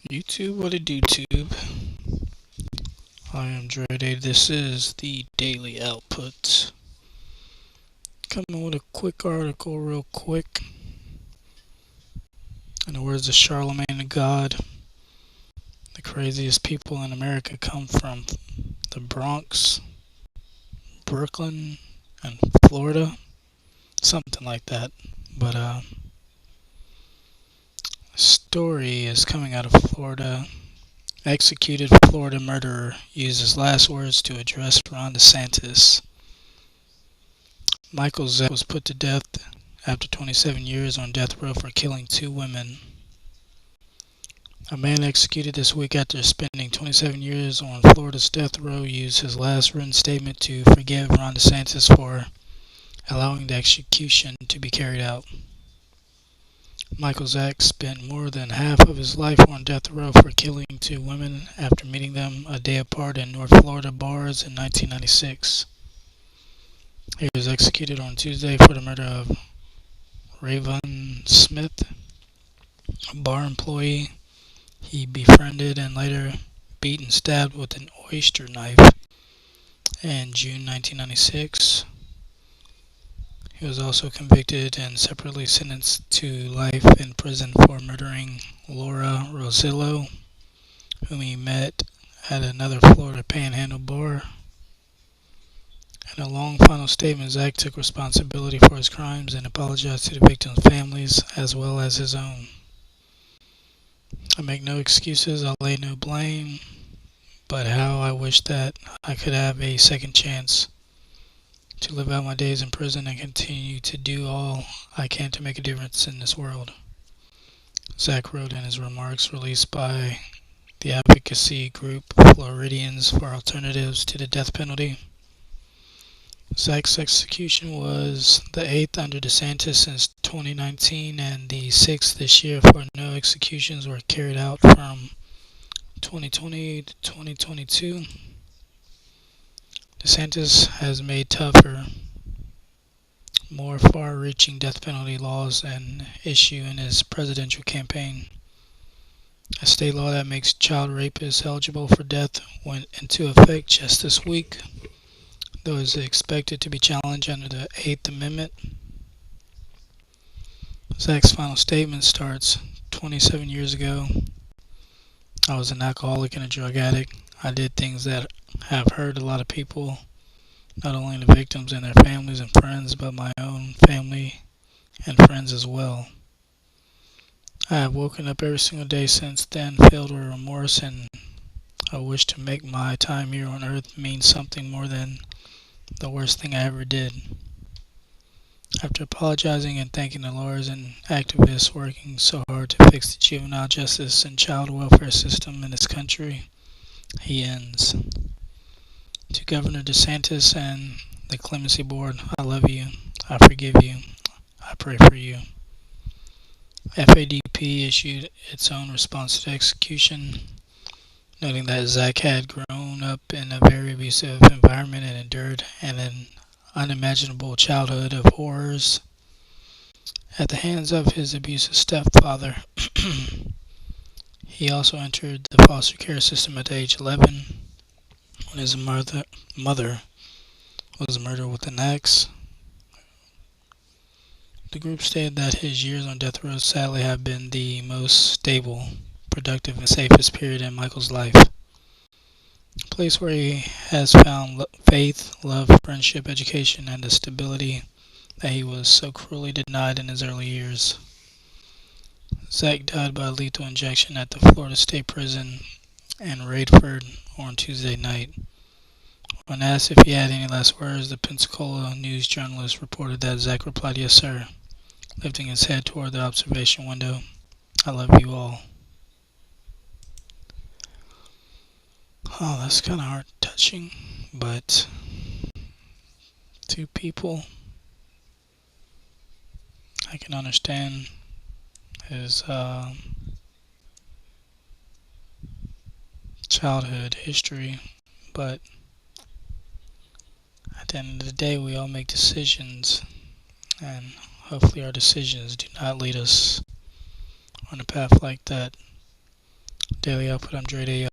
YouTube, what it do, tube? I am Dre. This is the Daily Output. Coming with a quick article, real quick. In the words of Charlemagne the God, the craziest people in America come from the Bronx, Brooklyn, and Florida. Something like that. But, story is coming out of Florida. Executed Florida murderer uses last words to address Ron Desantis. Michael Zeck was put to death after 27 years on death row for killing two women. A man executed this week after spending 27 years on Florida's death row used his last written statement to forgive Ron DeSantis for allowing the execution to be carried out. Michael Zeck spent more than half of his life on death row for killing two women after meeting them a day apart in North Florida bars in 1996. He was executed on Tuesday for the murder of Raven Smith, a bar employee he befriended and later beat and stabbed with an oyster knife in June 1996. He was also convicted and separately sentenced to life in prison for murdering Laura Rosillo, whom he met at another Florida Panhandle bar. In a long final statement, Zach took responsibility for his crimes and apologized to the victims' families as well as his own. I make no excuses, I lay no blame, but how I wish that I could have a second chance to live out my days in prison and continue to do all I can to make a difference in this world. Zach wrote in his remarks released by the advocacy group Floridians for Alternatives to the Death Penalty. Zach's execution was the 8th under DeSantis since 2019 and the 6th this year, for no executions were carried out from 2020 to 2022. DeSantis has made tougher, more far-reaching death penalty laws an issue in his presidential campaign. A state law that makes child rapists eligible for death went into effect just this week, though is expected to be challenged under the 8th Amendment. Zach's final statement starts, 27 years ago, I was an alcoholic and a drug addict. I did things that have hurt a lot of people, not only the victims and their families and friends, but my own family and friends as well. I have woken up every single day since then filled with remorse, and I wish to make my time here on earth mean something more than the worst thing I ever did. After apologizing and thanking the lawyers and activists working so hard to fix the juvenile justice and child welfare system in this country, he ends. To Governor DeSantis and the Clemency Board, I love you, I forgive you, I pray for you. FADP issued its own response to the execution, noting that Zach had grown up in a very abusive environment and endured an unimaginable childhood of horrors at the hands of his abusive stepfather. He also entered the foster care system at age 11 when his mother was murdered with an axe. The group stated that his years on death row sadly have been the most stable, productive, and safest period in Michael's life. A place where he has found faith, love, friendship, education, and the stability that he was so cruelly denied in his early years. Zach died by lethal injection at the Florida State Prison in Radford on Tuesday night. When asked if he had any last words, the Pensacola News journalist reported that Zach replied, "Yes, sir," lifting his head toward the observation window. "I love you all." Oh, that's kind of heart touching, but two people, I can understand his childhood history, but at the end of the day, we all make decisions, and hopefully our decisions do not lead us on a path like that. Daily Output. I'm Dre Day.